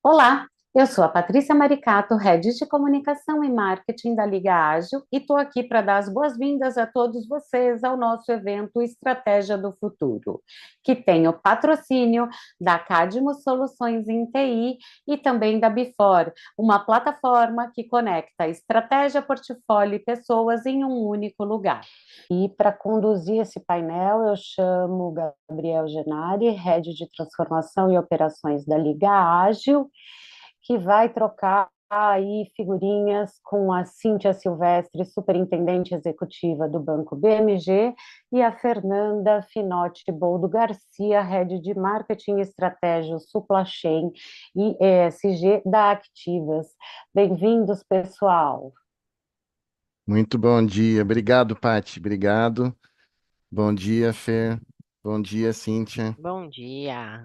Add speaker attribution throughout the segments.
Speaker 1: Olá, eu sou a Patrícia Maricato, Head de Comunicação e Marketing da Liga Ágil, e estou aqui para dar as boas-vindas a todos vocês ao nosso evento Estratégia do Futuro, que tem o patrocínio da Cadmo Soluções em TI e também da Bifor, uma plataforma que conecta estratégia, portfólio e pessoas em um único lugar. E para conduzir esse painel, eu chamo Gabriel Genari, Head de Transformação e Operações da Liga Ágil, que vai trocar aí figurinhas com a Cíntia Silvestre, superintendente executiva do Banco BMG, e a Fernanda Finotti Boldo Garcia, Head de Marketing e Estratégia Supply Chain e ESG da Activas. Bem-vindos, pessoal.
Speaker 2: Muito bom dia. Obrigado, Pati. Obrigado. Bom dia, Fer. Bom dia, Cíntia.
Speaker 3: Bom dia,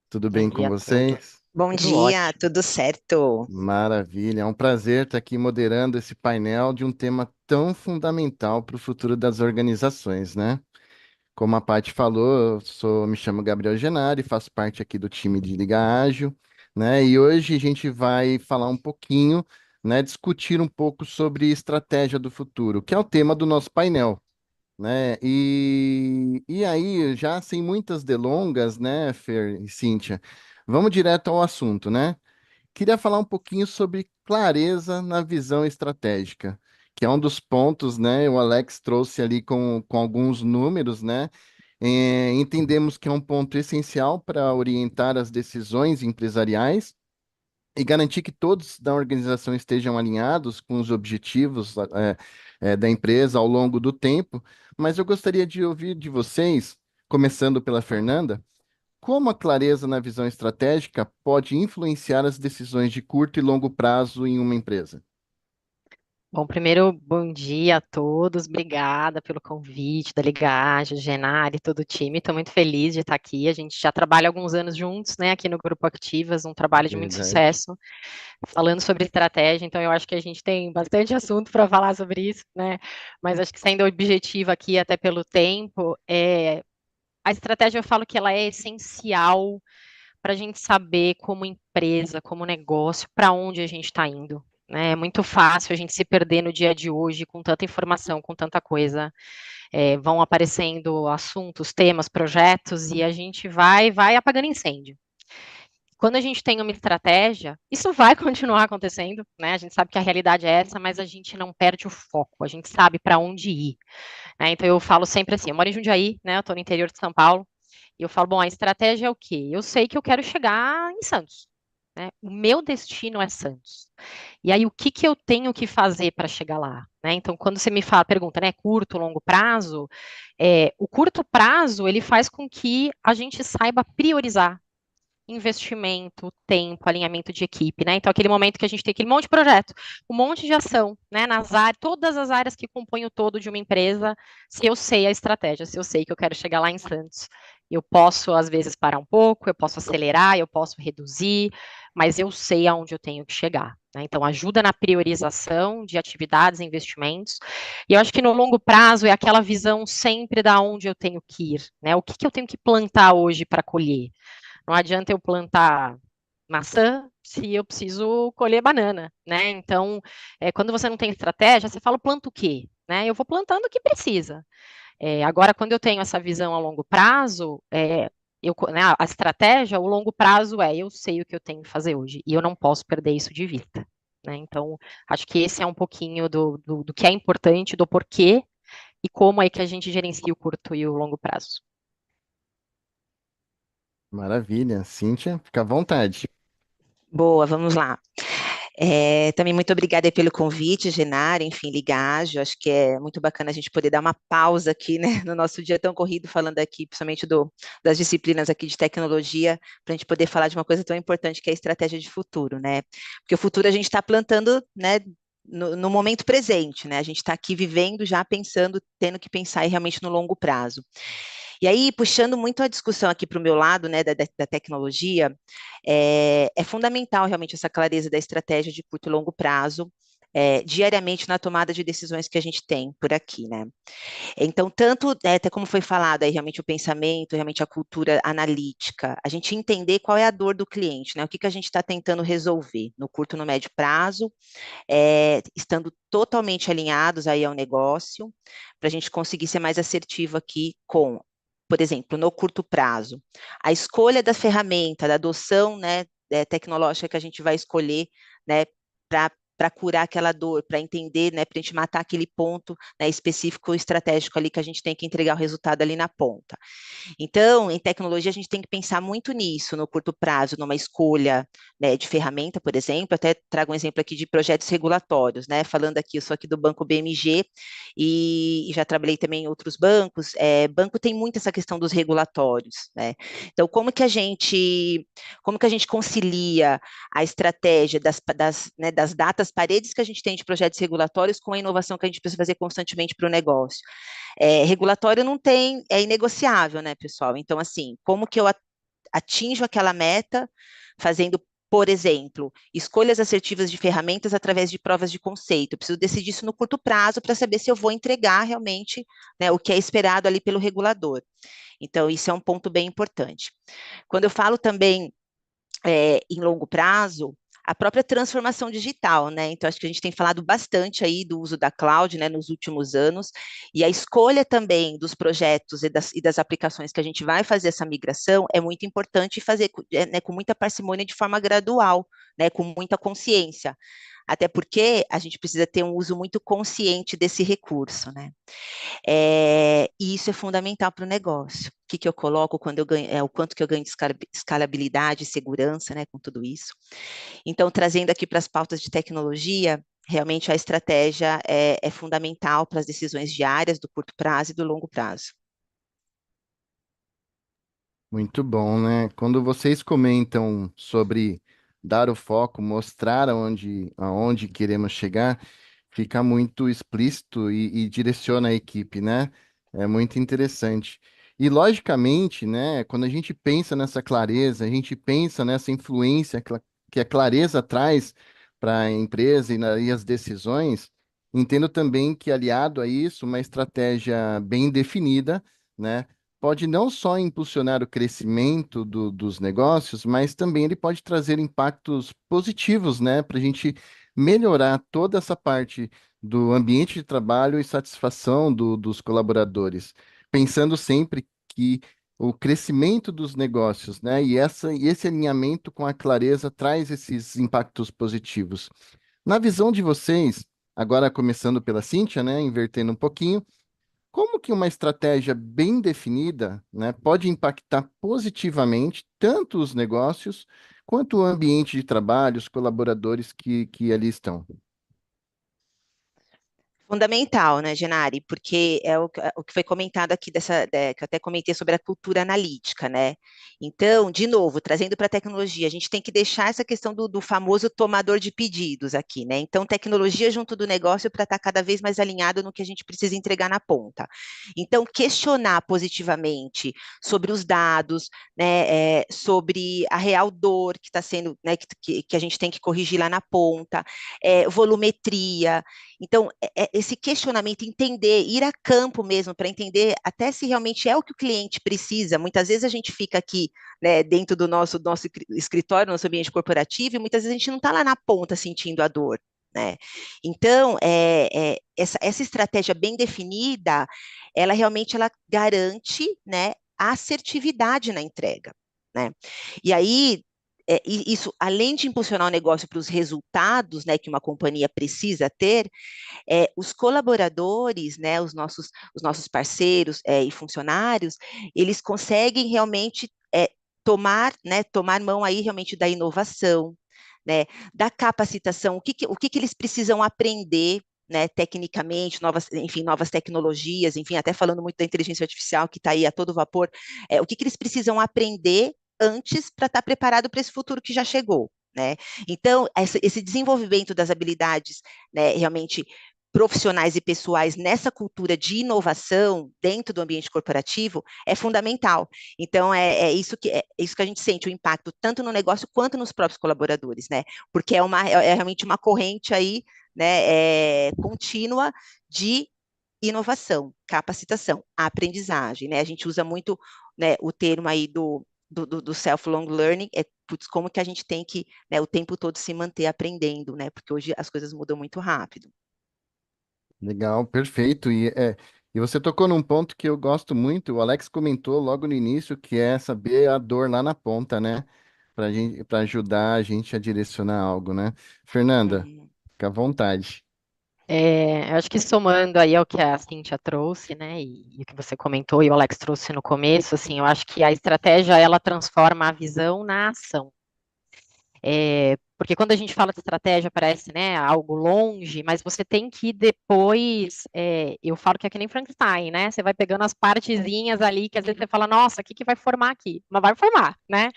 Speaker 2: Tudo
Speaker 3: bom
Speaker 2: bem com
Speaker 3: dia a todos.
Speaker 2: vocês?
Speaker 4: Bom
Speaker 3: Tudo
Speaker 4: dia,
Speaker 3: ótimo.
Speaker 4: tudo certo?
Speaker 2: Maravilha. É um prazer estar aqui moderando esse painel de um tema tão fundamental para o futuro das organizações, né? Como a Pati falou, me chamo Gabriel Genari, faço parte aqui do time de Liga Ágil, né? E hoje a gente vai falar um pouquinho, né? Discutir um pouco sobre estratégia do futuro, que é o tema do nosso painel. Né? E aí, já sem muitas delongas, né, Fer e Cíntia, vamos direto ao assunto, né? Queria falar um pouquinho sobre clareza na visão estratégica, que é um dos pontos, né? O Alex trouxe ali com alguns números, né? Entendemos que é um ponto essencial para orientar as decisões empresariais e garantir que todos da organização estejam alinhados com os objetivos da empresa ao longo do tempo, mas eu gostaria de ouvir de vocês, começando pela Fernanda, como a clareza na visão estratégica pode influenciar as decisões de curto e longo prazo em uma empresa?
Speaker 3: Bom, primeiro, bom dia a todos. Obrigada pelo convite da Liga Ágil, Genari, todo o time. Estou muito feliz de estar aqui. A gente já trabalha há alguns anos juntos, né, aqui no Grupo Activas, um trabalho de muito
Speaker 2: Verdade.
Speaker 3: sucesso, falando sobre estratégia. Então, eu acho que a gente tem bastante assunto para falar sobre isso, né? Mas acho que sendo objetivo aqui, até pelo tempo, a estratégia eu falo que ela é essencial para a gente saber como empresa, como negócio, para onde a gente está indo. Né? É muito fácil a gente se perder no dia de hoje com tanta informação, com tanta coisa. Vão aparecendo assuntos, temas, projetos, e a gente vai apagando incêndio. Quando a gente tem uma estratégia, isso vai continuar acontecendo, né? A gente sabe que a realidade é essa, mas a gente não perde o foco, a gente sabe para onde ir. Né? Então eu falo sempre assim, eu moro em Jundiaí, né? Eu estou no interior de São Paulo, e eu falo, bom, a estratégia é o quê? Eu sei que eu quero chegar em Santos. Né? O meu destino é Santos. E aí, o que, que eu tenho que fazer para chegar lá? Né? Então, quando você me fala, pergunta, né, curto, longo prazo, o curto prazo, ele faz com que a gente saiba priorizar investimento, tempo, alinhamento de equipe, né? Então, aquele momento que a gente tem aquele monte de projeto, um monte de ação, né? Nas áreas, todas as áreas que compõem o todo de uma empresa, se eu sei a estratégia, se eu sei que eu quero chegar lá em Santos, eu posso, às vezes, parar um pouco, eu posso acelerar, eu posso reduzir, mas eu sei aonde eu tenho que chegar. Né? Então, ajuda na priorização de atividades e investimentos. E eu acho que no longo prazo é aquela visão sempre da onde eu tenho que ir, né? O que, que eu tenho que plantar hoje para colher? Não adianta eu plantar maçã se eu preciso colher banana, né? Então, quando você não tem estratégia, você fala, planta o quê? Né? Eu vou plantando o que precisa. Agora, quando eu tenho essa visão a longo prazo, né, a estratégia, o longo prazo eu sei o que eu tenho que fazer hoje, e eu não posso perder isso de vista. Né? Então, acho que esse é um pouquinho do que é importante, do porquê, e como é que a gente gerencia o curto e o longo prazo.
Speaker 2: Maravilha. Cíntia, fica à vontade.
Speaker 4: Boa, vamos lá. Também muito obrigada aí pelo convite, Genaro, enfim, Liga Ágil, acho que é muito bacana a gente poder dar uma pausa aqui, né, no nosso dia tão corrido, falando aqui, principalmente das disciplinas aqui de tecnologia, para a gente poder falar de uma coisa tão importante que é a estratégia de futuro, né, porque o futuro a gente está plantando, né, no momento presente, né, a gente está aqui vivendo já pensando, tendo que pensar aí realmente no longo prazo. E aí, puxando muito a discussão aqui para o meu lado, né, da tecnologia, é fundamental realmente essa clareza da estratégia de curto e longo prazo, diariamente na tomada de decisões que a gente tem por aqui, né? Então, tanto, até como foi falado aí, realmente o pensamento, realmente a cultura analítica, a gente entender qual é a dor do cliente, né? O que que a gente está tentando resolver no curto e no médio prazo, estando totalmente alinhados aí ao negócio, para a gente conseguir ser mais assertivo aqui com, por exemplo, no curto prazo, a escolha da ferramenta, da adoção, né, tecnológica que a gente vai escolher, né, para curar aquela dor, para entender, né, para a gente matar aquele ponto, né, específico estratégico ali que a gente tem que entregar o resultado ali na ponta. Então, em tecnologia, a gente tem que pensar muito nisso, no curto prazo, numa escolha, né, de ferramenta, por exemplo. Até trago um exemplo aqui de projetos regulatórios, né? Falando aqui, eu sou aqui do Banco BMG e já trabalhei também em outros bancos. Banco tem muito essa questão dos regulatórios, né? Então, como que a gente concilia a estratégia né, das datas paredes que a gente tem de projetos regulatórios com a inovação que a gente precisa fazer constantemente para o negócio? Regulatório não tem, é inegociável, né, pessoal? Então, assim, como que eu atinjo aquela meta fazendo, por exemplo, escolhas assertivas de ferramentas através de provas de conceito? Eu preciso decidir isso no curto prazo para saber se eu vou entregar realmente, né, o que é esperado ali pelo regulador. Então, isso é um ponto bem importante. Quando eu falo também em longo prazo, a própria transformação digital, né? Então, acho que a gente tem falado bastante aí do uso da cloud, né, nos últimos anos, e a escolha também dos projetos e das aplicações que a gente vai fazer essa migração é muito importante fazer, né, com muita parcimônia, de forma gradual, né, com muita consciência. Até porque a gente precisa ter um uso muito consciente desse recurso, né? E isso é fundamental para o negócio. O que que eu coloco quando eu ganho, o quanto que eu ganho de escalabilidade, segurança, né, com tudo isso. Então, trazendo aqui para as pautas de tecnologia, realmente a estratégia é fundamental para as decisões diárias do curto prazo e do longo prazo.
Speaker 2: Muito bom, né? Quando vocês comentam sobre dar o foco, mostrar aonde queremos chegar, fica muito explícito e direciona a equipe, né? É muito interessante. E logicamente, né, quando a gente pensa nessa clareza, a gente pensa nessa influência que a clareza traz para a empresa e as decisões, entendo também que aliado a isso, uma estratégia bem definida, né? Pode não só impulsionar o crescimento dos negócios, mas também ele pode trazer impactos positivos, né, para a gente melhorar toda essa parte do ambiente de trabalho e satisfação dos colaboradores, pensando sempre que o crescimento dos negócios, né, e esse alinhamento com a clareza traz esses impactos positivos. Na visão de vocês, agora começando pela Cíntia, né, invertendo um pouquinho, como que uma estratégia bem definida, né, pode impactar positivamente tanto os negócios quanto o ambiente de trabalho, os colaboradores que ali estão?
Speaker 4: Fundamental, né, Genari? Porque é o que foi comentado aqui, que eu até comentei sobre a cultura analítica, né? Então, de novo, trazendo para a tecnologia, a gente tem que deixar essa questão do famoso tomador de pedidos aqui, né? Então, tecnologia junto do negócio para estar cada vez mais alinhado no que a gente precisa entregar na ponta. Então, questionar positivamente sobre os dados, né, sobre a real dor que está sendo, né, que a gente tem que corrigir lá na ponta, volumetria. Então, esse questionamento, entender, ir a campo mesmo, para entender até se realmente é o que o cliente precisa. Muitas vezes a gente fica aqui, né, dentro do nosso escritório, nosso ambiente corporativo, e muitas vezes a gente não está lá na ponta sentindo a dor, né? Então, essa estratégia bem definida, ela realmente ela garante, né, a assertividade na entrega, né? E aí, isso, além de impulsionar o negócio para os resultados, né, que uma companhia precisa ter, os colaboradores, né, os nossos parceiros e funcionários, eles conseguem realmente tomar mão aí realmente da inovação, né, da capacitação, o que eles precisam aprender, né, tecnicamente, novas tecnologias, enfim, até falando muito da inteligência artificial que está aí a todo vapor, o que eles precisam aprender antes para estar preparado para esse futuro que já chegou, né? Então, esse desenvolvimento das habilidades, né, realmente profissionais e pessoais nessa cultura de inovação dentro do ambiente corporativo é fundamental. Então, é isso que a gente sente o impacto tanto no negócio quanto nos próprios colaboradores, né? Porque é realmente uma corrente aí, né, contínua de inovação, capacitação, aprendizagem, né? A gente usa muito, né, o termo aí do self-long learning, como que a gente tem que, né, o tempo todo se manter aprendendo, né? Porque hoje as coisas mudam muito rápido.
Speaker 2: Legal, perfeito. E você tocou num ponto que eu gosto muito, o Alex comentou logo no início, que é saber a dor lá na ponta, né? Para ajudar a gente a direcionar algo, né? Fernanda,
Speaker 4: Uhum.
Speaker 2: fica à vontade.
Speaker 3: Eu acho que somando aí ao que a Cíntia trouxe, né, e o que você comentou e o Alex trouxe no começo, assim, eu acho que a estratégia, ela transforma a visão na ação. Porque quando a gente fala de estratégia, parece, né, algo longe, mas você tem que depois, eu falo que é que nem Frankenstein, né, você vai pegando as partezinhas ali, que às vezes você fala, nossa, o que vai formar aqui? Mas vai formar, né?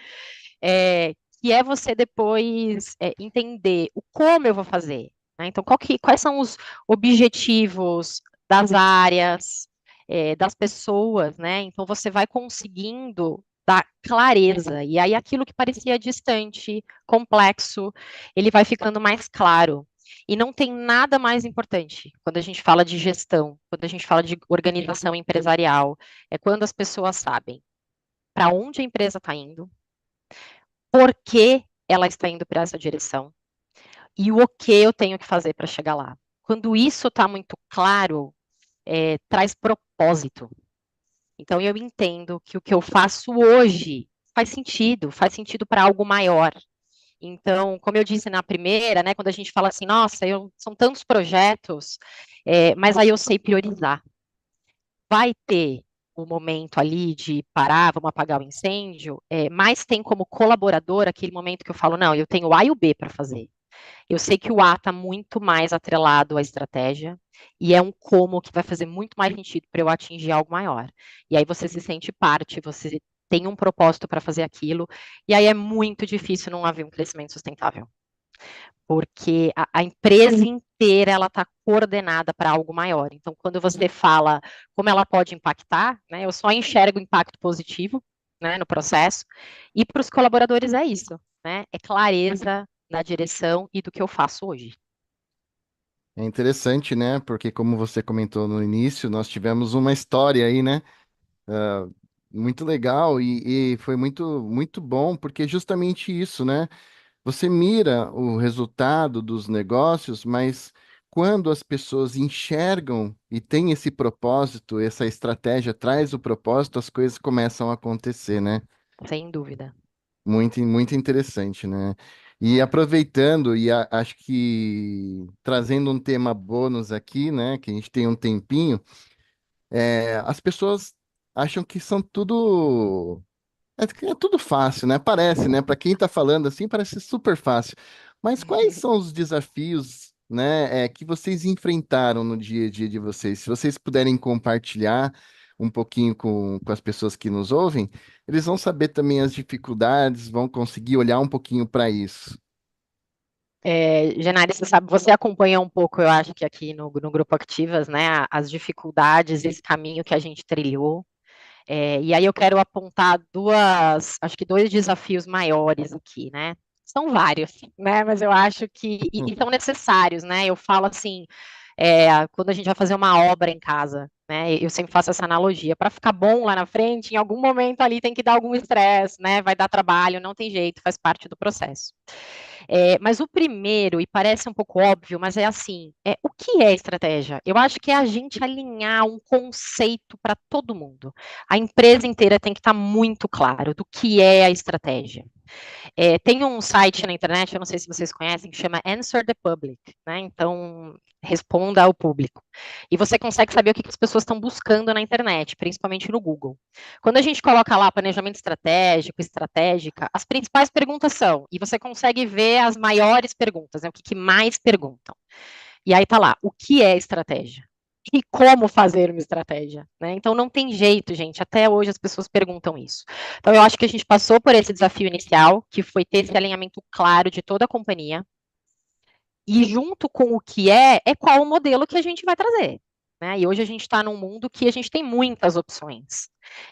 Speaker 3: Que é você depois entender o como eu vou fazer, né? Então, quais são os objetivos das áreas, das pessoas, né? Então, você vai conseguindo dar clareza, e aí aquilo que parecia distante, complexo, ele vai ficando mais claro. E não tem nada mais importante quando a gente fala de gestão, quando a gente fala de organização empresarial, é quando as pessoas sabem para onde a empresa está indo, por que ela está indo para essa direção e o que eu tenho que fazer para chegar lá. Quando isso está muito claro, traz propósito. Então, eu entendo que o que eu faço hoje faz sentido para algo maior. Então, como eu disse na primeira, né, quando a gente fala assim, nossa, são tantos projetos, mas aí eu sei priorizar. Vai ter o momento ali de parar, vamos apagar o incêndio, mas tem como colaborador aquele momento que eu falo, não, eu tenho o A e o B para fazer. Eu sei que o A está muito mais atrelado à estratégia, e é um como que vai fazer muito mais sentido para eu atingir algo maior. E aí você se sente parte, você tem um propósito para fazer aquilo, e aí é muito difícil não haver um crescimento sustentável. Porque a empresa inteira ela está coordenada para algo maior. Então, quando você fala como ela pode impactar, né, eu só enxergo o impacto positivo, né, no processo, e para os colaboradores é isso, né, é clareza na direção e do que eu faço hoje.
Speaker 2: É interessante, né? Porque como você comentou no início, nós tivemos uma história aí, né? Muito legal e foi muito bom, porque é justamente isso, né? Você mira o resultado dos negócios, mas quando as pessoas enxergam e têm esse propósito, essa estratégia traz o propósito, as coisas começam a acontecer, né?
Speaker 3: Sem dúvida.
Speaker 2: Muito interessante, né? E aproveitando, acho que trazendo um tema bônus aqui, né? Que a gente tem um tempinho, as pessoas acham que são tudo. É tudo fácil, né? Parece, né? Para quem está falando assim, parece super fácil. Mas quais são os desafios, né, que vocês enfrentaram no dia a dia de vocês? Se vocês puderem compartilhar um pouquinho com as pessoas que nos ouvem, eles vão saber também as dificuldades, vão conseguir olhar um pouquinho para isso.
Speaker 3: Genari, você sabe, você acompanha um pouco, eu acho que aqui no Grupo Ativas, né, as dificuldades, esse caminho que a gente trilhou. E aí eu quero apontar acho que dois desafios maiores aqui, né? São vários, né? Mas eu acho que e são necessários, né? Eu falo assim, quando a gente vai fazer uma obra em casa, né? Eu sempre faço essa analogia. Para ficar bom lá na frente, em algum momento ali tem que dar algum estresse, né? Vai dar trabalho, não tem jeito, faz parte do processo. Mas o primeiro, e parece um pouco óbvio, mas é assim: o que é estratégia? Eu acho que é a gente alinhar um conceito para todo mundo. A empresa inteira tem que estar muito claro do que é a estratégia. Tem um site na internet, eu não sei se vocês conhecem, que chama Answer the Public, né? Então, responda ao público. E você consegue saber o que as pessoas estão buscando na internet, principalmente no Google. Quando a gente coloca lá planejamento estratégico, estratégica, as principais perguntas são, e você consegue ver as maiores perguntas, né? O que mais perguntam. E aí tá lá, o que é estratégia? E como fazer uma estratégia, né? Então não tem jeito, gente. Até hoje as pessoas perguntam isso. Então eu acho que a gente passou por esse desafio inicial, que foi ter esse alinhamento claro de toda a companhia. E junto com o que é qual o modelo que a gente vai trazer. Né? E hoje a gente está num mundo que a gente tem muitas opções.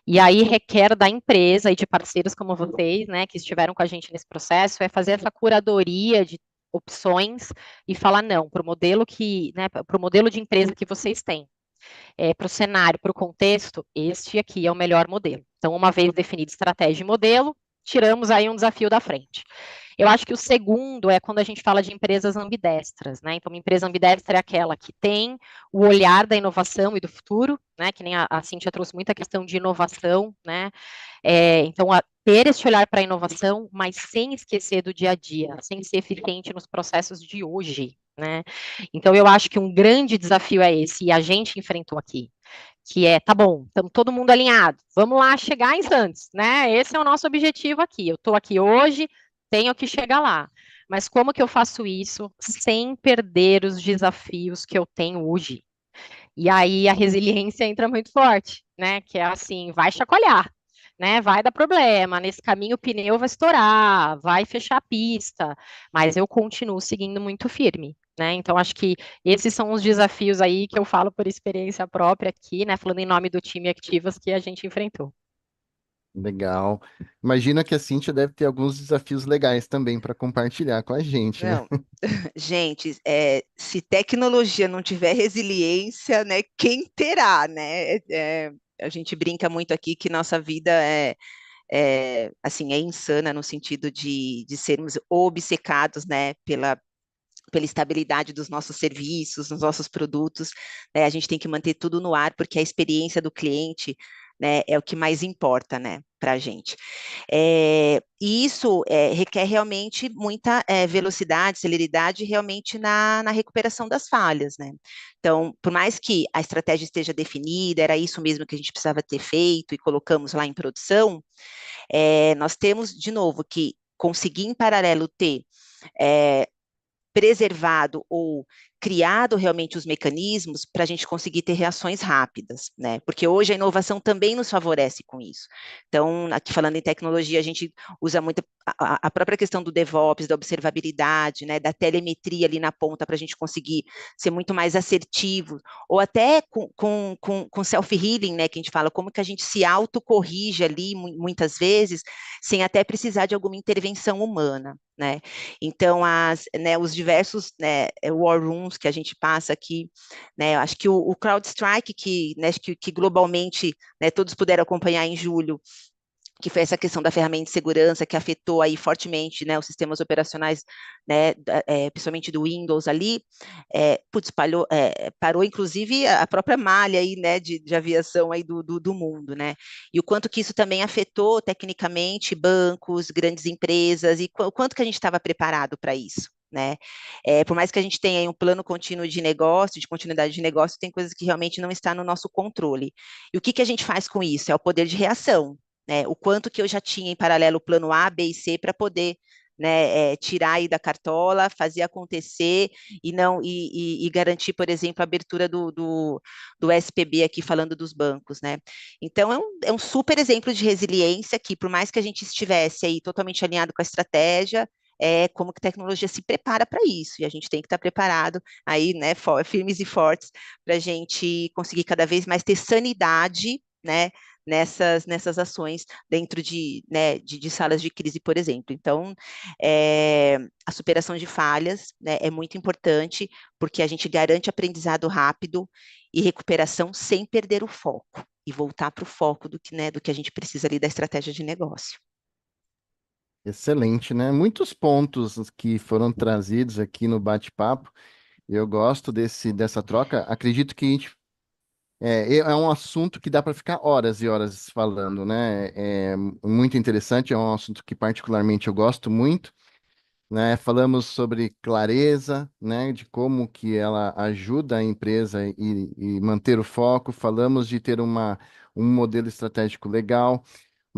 Speaker 3: E aí requer da empresa e de parceiros como vocês, né, que estiveram com a gente nesse processo, é fazer essa curadoria de opções e falar não para o modelo que, né, para o modelo de empresa que vocês têm, para o cenário, para o contexto, este aqui é o melhor modelo. Então, uma vez definido estratégia e modelo, tiramos aí um desafio da frente. Eu acho que o segundo é quando a gente fala de empresas ambidestras, né? Então, uma empresa ambidestra é aquela que tem o olhar da inovação e do futuro, né? Que nem a Cíntia trouxe muita questão de inovação, né? Então, ter esse olhar para a inovação, mas sem esquecer do dia a dia, sem ser eficiente nos processos de hoje, né? Então, eu acho que um grande desafio é esse, e a gente enfrentou aqui, que é, tá bom, estamos todo mundo alinhado, vamos lá chegar em Santos, né? Esse é o nosso objetivo aqui. Eu estou aqui hoje, tenho que chegar lá. Mas como que eu faço isso sem perder os desafios que eu tenho hoje? E aí a resiliência entra muito forte, né? Que é assim, vai chacoalhar, né? Vai dar problema, nesse caminho o pneu vai estourar, vai fechar a pista, mas eu continuo seguindo muito firme, né? Então acho que esses são os desafios aí que eu falo por experiência própria aqui, né? Falando em nome do time Activas que a gente enfrentou.
Speaker 2: Legal. Imagina que a Cíntia deve ter alguns desafios legais também para compartilhar com a gente, né?
Speaker 4: Não, gente, se tecnologia não tiver resiliência, né, quem terá, né? A gente brinca muito aqui que nossa vida assim, é insana no sentido de sermos obcecados, né, pela estabilidade dos nossos serviços, dos nossos produtos, né? A gente tem que manter tudo no ar, porque a experiência do cliente, né, é o que mais importa, né, para a gente. E isso requer realmente muita velocidade, celeridade, realmente na recuperação das falhas, né? Então, por mais que a estratégia esteja definida, era isso mesmo que a gente precisava ter feito e colocamos lá em produção, nós temos, de novo, que conseguir em paralelo ter preservado ou criado realmente os mecanismos para a gente conseguir ter reações rápidas, né? Porque hoje a inovação também nos favorece com isso. Então, aqui falando em tecnologia, a gente usa muito a própria questão do DevOps, da observabilidade, né? Da telemetria ali na ponta para a gente conseguir ser muito mais assertivo, ou até com self-healing, né? Que a gente fala, como que a gente se autocorrige ali muitas vezes, sem até precisar de alguma intervenção humana, né? Então, os diversos, né, war rooms que a gente passa aqui, né, acho que o CrowdStrike, né, que globalmente, né, todos puderam acompanhar em julho, que foi essa questão da ferramenta de segurança que afetou aí fortemente, né, os sistemas operacionais, né, principalmente do Windows ali, parou inclusive a própria malha aí, né, de aviação aí do mundo, né, e o quanto que isso também afetou tecnicamente bancos, grandes empresas, e o quanto que a gente estava preparado para isso, né? Por mais que a gente tenha aí um plano contínuo de negócio, de continuidade de negócio, tem coisas que realmente não está no nosso controle. E o que a gente faz com isso? É o poder de reação, né? O quanto que eu já tinha em paralelo o plano A, B e C para poder, né, tirar aí da cartola, fazer acontecer e não e garantir, por exemplo, a abertura do SPB aqui falando dos bancos, né? Então é um super exemplo de resiliência que, por mais que a gente estivesse aí totalmente alinhado com a estratégia, como que a tecnologia se prepara para isso, e a gente tem que estar preparado aí, né, firmes e fortes, para a gente conseguir cada vez mais ter sanidade, né, nessas ações dentro né, de salas de crise, por exemplo. Então, a superação de falhas, né, é muito importante, porque a gente garante aprendizado rápido e recuperação sem perder o foco, e voltar para o foco né, do que a gente precisa ali da estratégia de negócio.
Speaker 2: Excelente, né? Muitos pontos que foram trazidos aqui no bate-papo. Eu gosto dessa troca. Acredito que a gente é um assunto que dá para ficar horas e horas falando, né? É muito interessante, é um assunto que particularmente eu gosto muito, né? Falamos sobre clareza, né? De como que ela ajuda a empresa e manter o foco. Falamos de ter um modelo estratégico legal.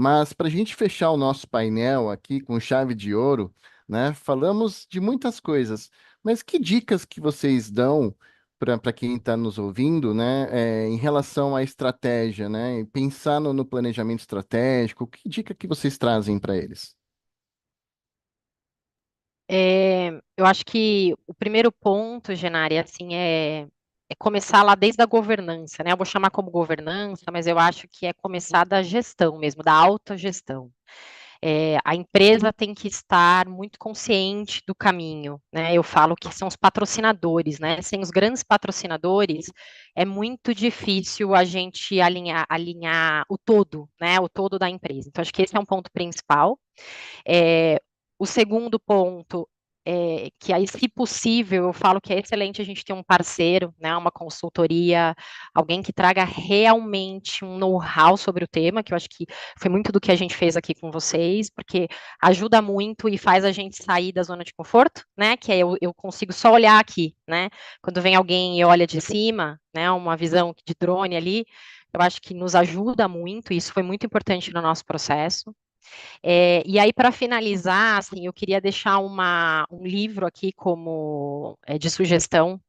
Speaker 2: Mas para a gente fechar o nosso painel aqui com chave de ouro, né? Falamos de muitas coisas, mas que dicas que vocês dão para quem está nos ouvindo, né? Em relação à estratégia, né? E pensar no planejamento estratégico, que dica que vocês trazem para eles?
Speaker 3: eu acho que o primeiro ponto, Genari, assim, é começar lá desde a governança, né? Eu vou chamar como governança, mas eu acho que é começar da gestão mesmo, da autogestão. A empresa tem que estar muito consciente do caminho, né? Eu falo que são os patrocinadores, né? Sem os grandes patrocinadores, é muito difícil a gente alinhar o todo, né? O todo da empresa. Então, acho que esse é um ponto principal. O segundo ponto que aí, se possível, eu falo que é excelente a gente ter um parceiro, né, uma consultoria, alguém que traga realmente um know-how sobre o tema, que eu acho que foi muito do que a gente fez aqui com vocês, porque ajuda muito e faz a gente sair da zona de conforto, né, que é eu consigo só olhar aqui, né, quando vem alguém e olha de cima, né, uma visão de drone ali, eu acho que nos ajuda muito, e isso foi muito importante no nosso processo. E aí, para finalizar, assim, eu queria deixar um livro aqui como de sugestão,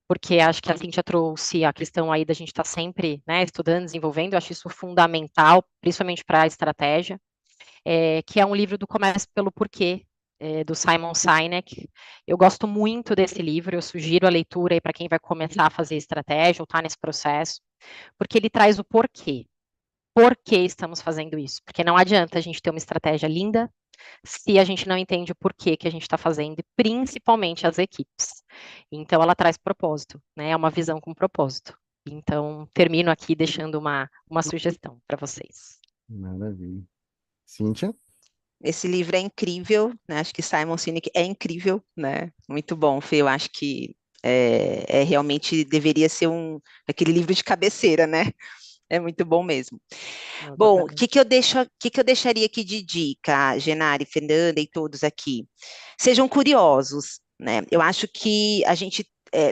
Speaker 3: porque acho que a Cíntia trouxe a questão aí da gente estar sempre, né, estudando, desenvolvendo, eu acho isso fundamental, principalmente para a estratégia, que é um livro do Comece pelo Porquê, do Simon Sinek. Eu gosto muito desse livro, eu sugiro a leitura aí para quem vai começar a fazer estratégia ou está nesse processo, porque ele traz o porquê. Por que estamos fazendo isso? Porque não adianta a gente ter uma estratégia linda se a gente não entende o porquê que a gente está fazendo, e principalmente as equipes. Então, ela traz propósito, né? É uma visão com propósito. Então, termino aqui deixando uma sugestão para vocês.
Speaker 2: Maravilha. Cíntia?
Speaker 4: Esse livro é incrível, né? Acho que Simon Sinek é incrível, né? Muito bom, Fê. Eu acho que realmente deveria ser aquele livro de cabeceira, né? É muito bom mesmo. Bom, o que que eu deixaria aqui de dica, Genari, Fernanda e todos aqui? Sejam curiosos, né? Eu acho que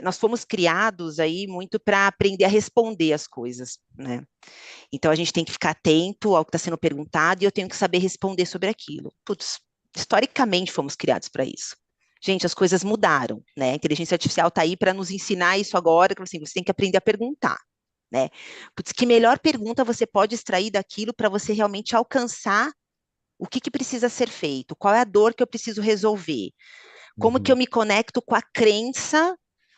Speaker 4: nós fomos criados aí muito para aprender a responder as coisas, né? Então a gente tem que ficar atento ao que está sendo perguntado e eu tenho que saber responder sobre aquilo. Putz, historicamente fomos criados para isso. Gente, as coisas mudaram, né? A inteligência artificial está aí para nos ensinar isso agora, que assim, você tem que aprender a perguntar, né? Putz, que melhor pergunta você pode extrair daquilo para você realmente alcançar o que precisa ser feito? Qual é a dor que eu preciso resolver? Como que eu me conecto com a crença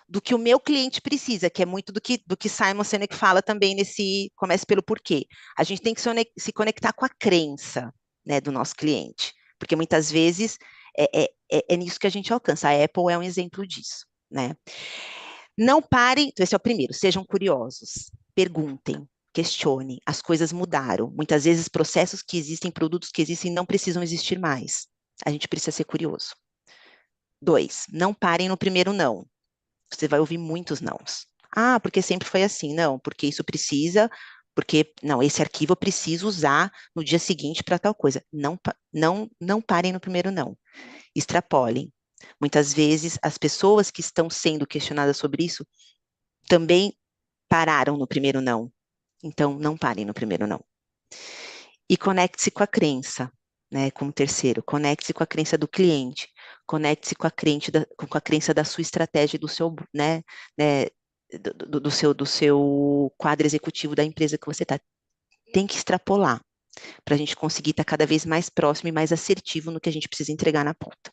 Speaker 4: do que o meu cliente precisa, que é muito do que Simon Sinek fala também nesse Comece pelo Porquê. A gente tem que se conectar com a crença, né, do nosso cliente, porque muitas vezes é nisso que a gente alcança. A Apple é um exemplo disso, né? Não parem, então esse é o primeiro, sejam curiosos, perguntem, questionem, as coisas mudaram. Muitas vezes processos que existem, produtos que existem não precisam existir mais. A gente precisa ser curioso. 2, não parem no primeiro não. Você vai ouvir muitos nãos. Ah, porque sempre foi assim. Não, porque isso precisa, porque, não, esse arquivo eu preciso usar no dia seguinte para tal coisa. Não parem no primeiro não. Extrapolem. Muitas vezes, as pessoas que estão sendo questionadas sobre isso também pararam no primeiro não. Então, não parem no primeiro não. E conecte-se com a crença, né? Como terceiro, conecte-se com a crença do cliente, conecte-se com a crença da sua estratégia, do seu, né? Do seu quadro executivo da empresa que você está. Tem que extrapolar para a gente conseguir estar cada vez mais próximo e mais assertivo no que a gente precisa entregar na ponta.